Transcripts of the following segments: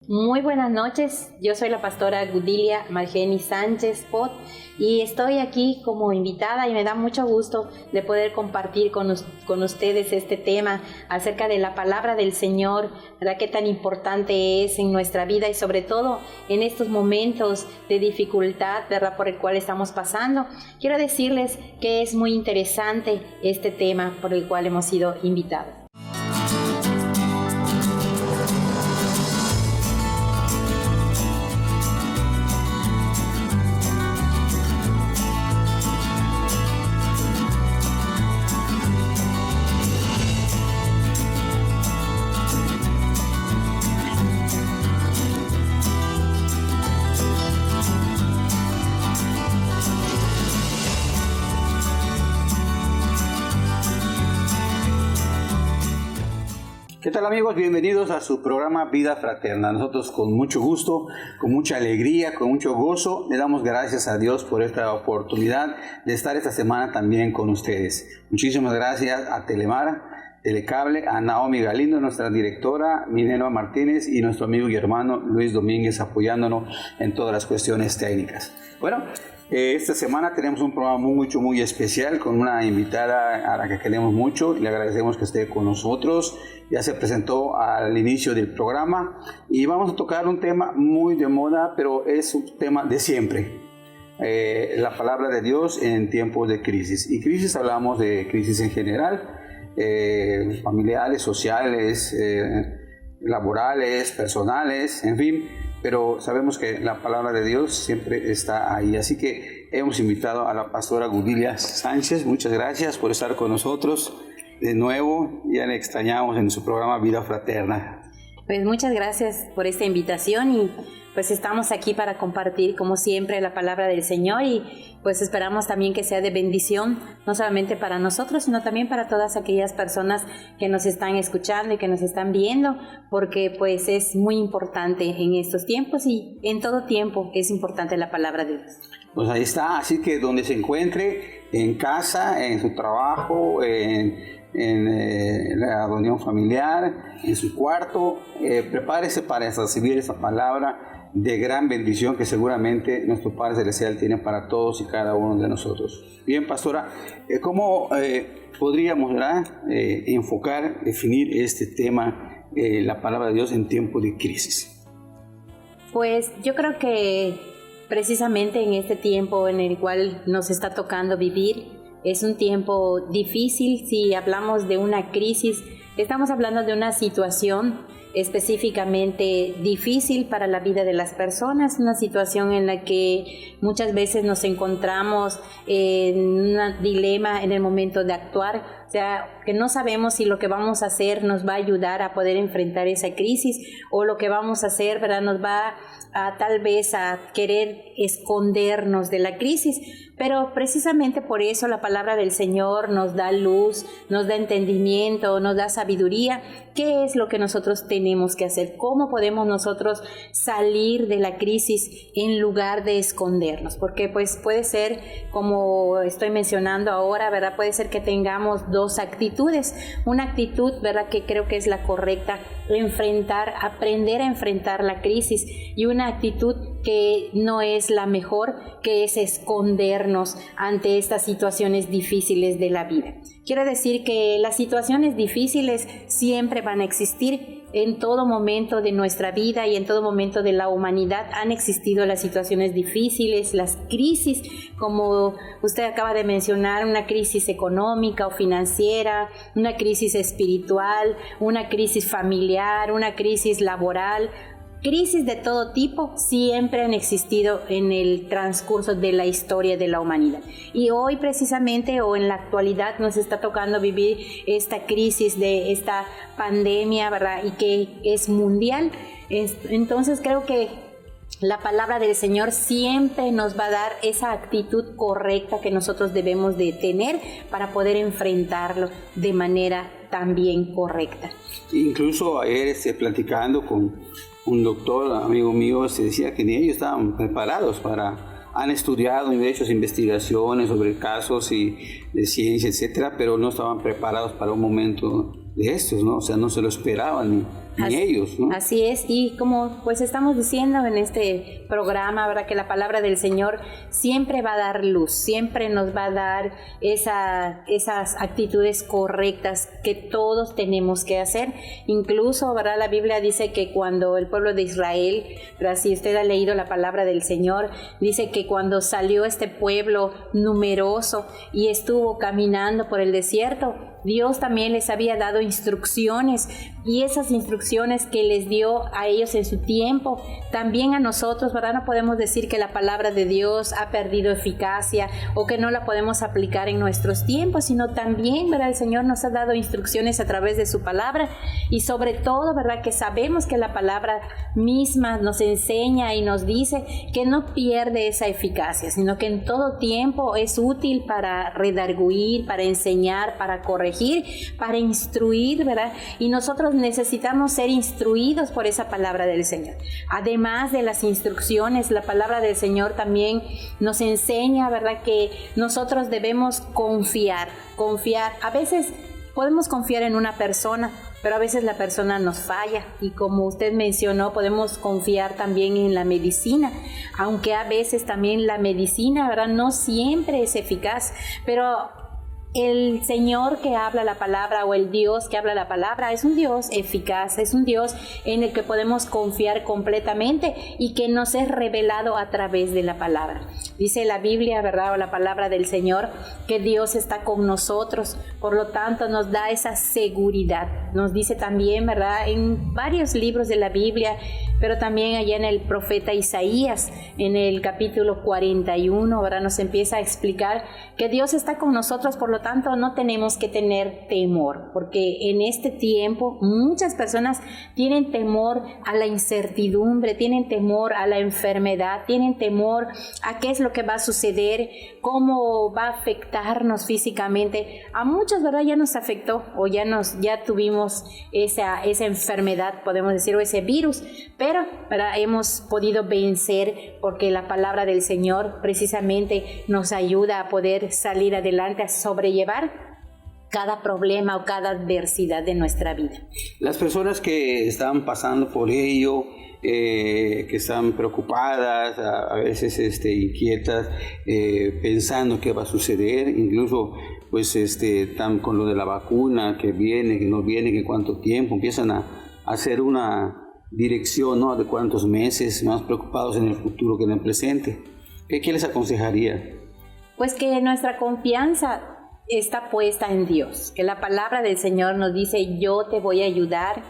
Muy buenas noches, yo soy la pastora Gudilia Margeni Sánchez Pot y estoy aquí como invitada y me da mucho gusto de poder compartir con ustedes este tema acerca de la palabra del Señor, ¿verdad? Qué tan importante es en nuestra vida y sobre todo en estos momentos de dificultad, ¿verdad? Por el cual estamos pasando. Quiero decirles que es muy interesante este tema por el cual hemos sido invitados. ¿Qué tal, amigos? Bienvenidos a su programa Vida Fraterna. Nosotros con mucho gusto, con mucha alegría, con mucho gozo, le damos gracias a Dios por esta oportunidad de estar esta semana también con ustedes. Muchísimas gracias a Telecable, a Naomi Galindo, nuestra directora, Minerva Martínez y nuestro amigo y hermano Luis Domínguez apoyándonos en todas las cuestiones técnicas. Bueno, esta semana tenemos un programa muy especial con una invitada a la que queremos mucho y le agradecemos que esté con nosotros. Ya se presentó al inicio del programa y vamos a tocar un tema muy de moda, pero es un tema de siempre. La palabra de Dios en tiempos de crisis. Y crisis hablamos de crisis en general, familiares, sociales, laborales, personales, en fin. Pero sabemos que la palabra de Dios siempre está ahí. Así que hemos invitado a la pastora Gudilia Sánchez. Muchas gracias por estar con nosotros. De nuevo, ya le extrañamos en su programa Vida Fraterna. Pues muchas gracias por esta invitación y pues estamos aquí para compartir como siempre la palabra del Señor y pues esperamos también que sea de bendición, no solamente para nosotros, sino también para todas aquellas personas que nos están escuchando y que nos están viendo, porque pues es muy importante en estos tiempos y en todo tiempo es importante la palabra de Dios. Pues ahí está, así que donde se encuentre, en casa, en su trabajo, en la reunión familiar, en su cuarto, prepárese para recibir esa palabra de gran bendición que seguramente nuestro Padre Celestial tiene para todos y cada uno de nosotros. Bien, pastora, ¿cómo podríamos enfocar, definir este tema, la palabra de Dios en tiempo de crisis? Pues yo creo que precisamente en este tiempo en el cual nos está tocando vivir, es un tiempo difícil. Si hablamos de una crisis, estamos hablando de una situación específicamente difícil para la vida de las personas, una situación en la que muchas veces nos encontramos en un dilema en el momento de actuar, o sea, que no sabemos si lo que vamos a hacer nos va a ayudar a poder enfrentar esa crisis o lo que vamos a hacer, ¿verdad?, nos va a tal vez a querer escondernos de la crisis. Pero precisamente por eso la palabra del Señor nos da luz, nos da entendimiento, nos da sabiduría. ¿Qué es lo que nosotros tenemos que hacer? ¿Cómo podemos nosotros salir de la crisis en lugar de escondernos? Porque pues puede ser, como estoy mencionando ahora, ¿verdad? Puede ser que tengamos dos actitudes. Una actitud, ¿verdad?, que creo que es la correcta, aprender a enfrentar la crisis, y una actitud que no es la mejor, que es escondernos ante estas situaciones difíciles de la vida. Quiero decir que las situaciones difíciles siempre van a existir. En todo momento de nuestra vida y en todo momento de la humanidad han existido las situaciones difíciles, las crisis, como usted acaba de mencionar, una crisis económica o financiera, una crisis espiritual, una crisis familiar, una crisis laboral. Crisis de todo tipo siempre han existido en el transcurso de la historia de la humanidad. Y hoy precisamente, o en la actualidad, nos está tocando vivir esta crisis de esta pandemia, ¿verdad?, y que es mundial. Entonces creo que la palabra del Señor siempre nos va a dar esa actitud correcta que nosotros debemos de tener para poder enfrentarlo de manera también correcta. Incluso ayer platicando con un doctor, amigo mío, se decía que ni ellos estaban preparados han estudiado y hecho investigaciones sobre casos y de ciencia, etcétera, pero no estaban preparados para un momento de estos, ¿no? O sea, no se lo esperaban en ellos, ¿no? Así es, y como pues estamos diciendo en este programa, ¿verdad? Que la palabra del Señor siempre va a dar luz, siempre nos va a dar esas actitudes correctas que todos tenemos que hacer. Incluso, ¿verdad? La Biblia dice que cuando el pueblo de Israel, ¿verdad? Si usted ha leído la palabra del Señor, dice que cuando salió este pueblo numeroso y estuvo caminando por el desierto, Dios también les había dado instrucciones, y esas instrucciones que les dio a ellos en su tiempo, también a nosotros, ¿verdad? No podemos decir que la palabra de Dios ha perdido eficacia o que no la podemos aplicar en nuestros tiempos, sino también, ¿verdad? El Señor nos ha dado instrucciones a través de su palabra, y sobre todo, ¿verdad? Que sabemos que la palabra misma nos enseña y nos dice que no pierde esa eficacia, sino que en todo tiempo es útil para redarguir, para enseñar, para corregir, para instruir, ¿verdad? Y nosotros necesitamos ser instruidos por esa palabra del Señor. Además de las instrucciones, la palabra del Señor también nos enseña, ¿verdad? Que nosotros debemos confiar. A veces podemos confiar en una persona, pero a veces la persona nos falla, y como usted mencionó, podemos confiar también en la medicina, aunque a veces también la medicina, ¿verdad? No siempre es eficaz, pero el Señor que habla la palabra, o el Dios que habla la palabra, es un Dios eficaz, es un Dios en el que podemos confiar completamente y que nos es revelado a través de la palabra. Dice la Biblia, ¿verdad? O la palabra del Señor, que Dios está con nosotros, por lo tanto nos da esa seguridad. Nos dice también, ¿verdad? En varios libros de la Biblia, pero también allá en el profeta Isaías, en el capítulo 41, ¿verdad? Nos empieza a explicar que Dios está con nosotros, por lo tanto no tenemos que tener temor, porque en este tiempo muchas personas tienen temor a la incertidumbre, tienen temor a la enfermedad, tienen temor a qué es lo que va a suceder, cómo va a afectarnos físicamente. A muchos, ¿verdad? Ya nos afectó, o ya tuvimos esa enfermedad, podemos decir, o ese virus, pero, ¿verdad? Hemos podido vencer, porque la palabra del Señor precisamente nos ayuda a poder salir adelante, a sobrellevar cada problema o cada adversidad de nuestra vida. Las personas que están pasando por ello, que están preocupadas, a veces inquietas, pensando qué va a suceder, incluso pues están con lo de la vacuna, que viene, que no viene, que cuánto tiempo, empiezan a hacer una dirección, ¿no? De cuántos meses, más preocupados en el futuro que en el presente. ¿Qué les aconsejaría? Pues que nuestra confianza está puesta en Dios, que la palabra del Señor nos dice: yo te voy a ayudar.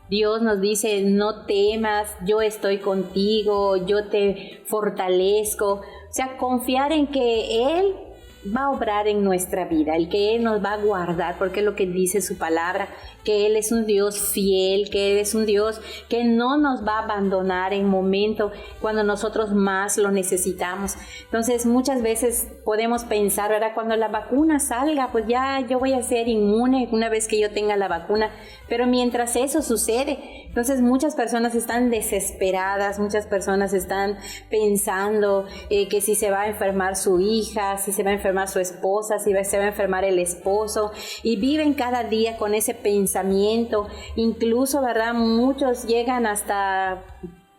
Dios nos dice: no temas, yo estoy contigo, yo te fortalezco. O sea, confiar en que Él va a obrar en nuestra vida, el que Él nos va a guardar, porque es lo que dice su palabra, que Él es un Dios fiel, que Él es un Dios que no nos va a abandonar en momento cuando nosotros más lo necesitamos. Entonces muchas veces podemos pensar, ¿verdad? Cuando la vacuna salga, pues ya yo voy a ser inmune una vez que yo tenga la vacuna, pero mientras eso sucede, entonces muchas personas están desesperadas, muchas personas están pensando que si se va a enfermar su hija, si se va a enfermar su esposa, si se va a enfermar el esposo, y viven cada día con ese pensamiento. Incluso, ¿verdad? Muchos llegan hasta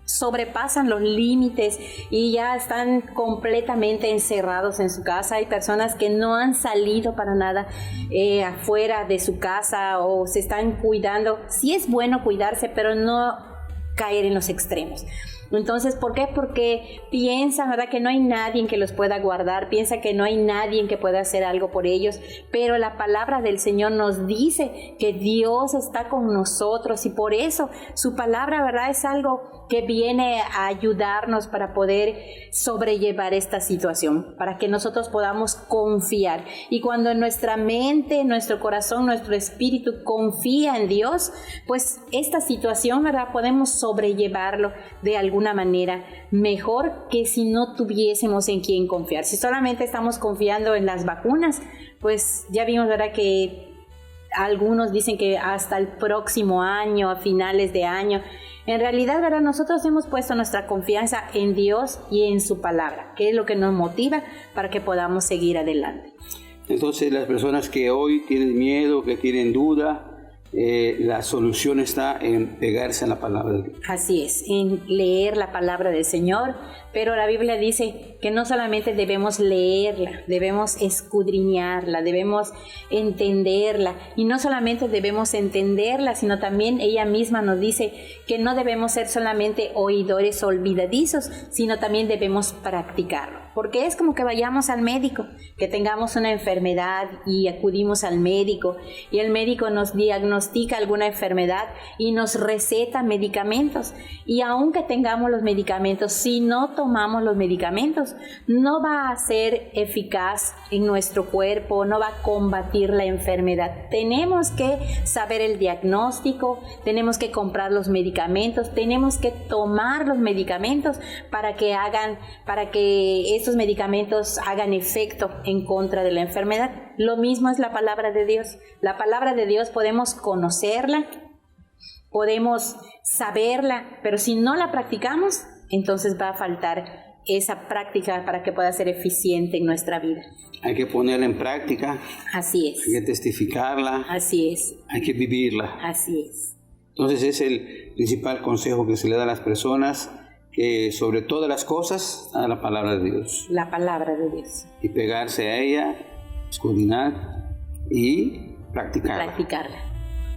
sobrepasan los límites y ya están completamente encerrados en su casa. Hay personas que no han salido para nada afuera de su casa, o se están cuidando. Sí es bueno cuidarse, pero no caer en los extremos. Entonces, ¿por qué? Porque piensan, ¿verdad?, que no hay nadie que los pueda guardar, piensan que no hay nadie que pueda hacer algo por ellos, pero la palabra del Señor nos dice que Dios está con nosotros, y por eso su palabra, ¿verdad?, es algo que viene a ayudarnos para poder sobrellevar esta situación, para que nosotros podamos confiar. Y cuando nuestra mente, nuestro corazón, nuestro espíritu confía en Dios, pues esta situación, ¿verdad?, podemos sobrellevarlo de alguna manera mejor que si no tuviésemos en quién confiar. Si solamente estamos confiando en las vacunas, pues ya vimos, ¿verdad?, que algunos dicen que hasta el próximo año, a finales de año. En realidad, ¿verdad?, nosotros hemos puesto nuestra confianza en Dios y en su palabra, que es lo que nos motiva para que podamos seguir adelante. Entonces, las personas que hoy tienen miedo, que tienen duda, la solución está en pegarse a la palabra de Dios. Así es, en leer la palabra del Señor, pero la Biblia dice que no solamente debemos leerla, debemos escudriñarla, debemos entenderla, y no solamente debemos entenderla, sino también ella misma nos dice que no debemos ser solamente oidores olvidadizos, sino también debemos practicarlo. Porque es como que vayamos al médico, que tengamos una enfermedad y acudimos al médico y el médico nos diagnostica alguna enfermedad y nos receta medicamentos. Y aunque tengamos los medicamentos, si no tomamos los medicamentos, no va a ser eficaz en nuestro cuerpo, no va a combatir la enfermedad. Tenemos que saber el diagnóstico, tenemos que comprar los medicamentos, tenemos que tomar los medicamentos para que estos medicamentos hagan efecto en contra de la enfermedad. Lo mismo es la palabra de Dios. La palabra de Dios podemos conocerla, podemos saberla, pero si no la practicamos, entonces va a faltar esa práctica para que pueda ser eficiente en nuestra vida. Hay que ponerla en práctica. Así es. Hay que testificarla. Así es. Hay que vivirla. Así es. Entonces es el principal consejo que se le da a las personas, que sobre todas las cosas a la palabra de Dios. La palabra de Dios. Y pegarse a ella, escudriñar y practicarla.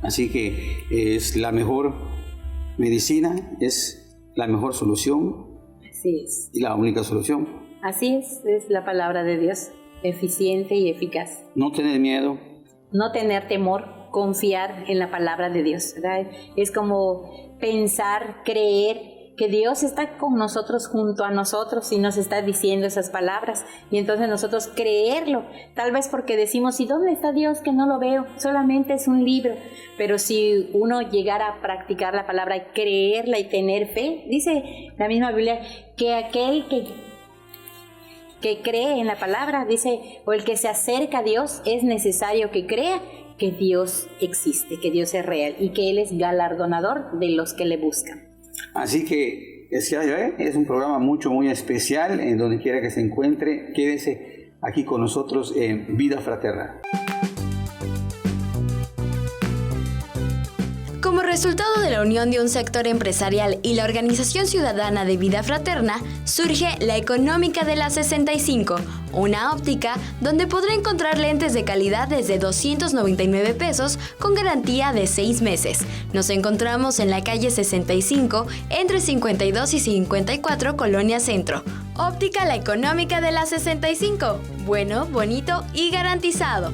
Así que es la mejor medicina, es la mejor solución. Así es. Y la única solución. Así es la palabra de Dios, eficiente y eficaz. No tener miedo. No tener temor, confiar en la palabra de Dios, ¿verdad? Es como pensar, creer que Dios está con nosotros, junto a nosotros, y nos está diciendo esas palabras, y entonces nosotros creerlo, tal vez porque decimos, ¿y dónde está Dios que no lo veo? Solamente es un libro. Pero si uno llegara a practicar la palabra y creerla y tener fe, dice la misma Biblia que aquel que cree en la palabra, dice, o el que se acerca a Dios, es necesario que crea que Dios existe, que Dios es real y que Él es galardonador de los que le buscan. Así que es un programa muy especial. En donde quiera que se encuentre, quédese aquí con nosotros en Vida Fraterna. Como resultado de la unión de un sector empresarial y la organización ciudadana de Vida Fraterna, surge la Económica de la 65, una óptica donde podrá encontrar lentes de calidad desde 299 pesos con garantía de 6 meses. Nos encontramos en la calle 65, entre 52 y 54, Colonia Centro. Óptica La Económica de la 65. Bueno, bonito y garantizado.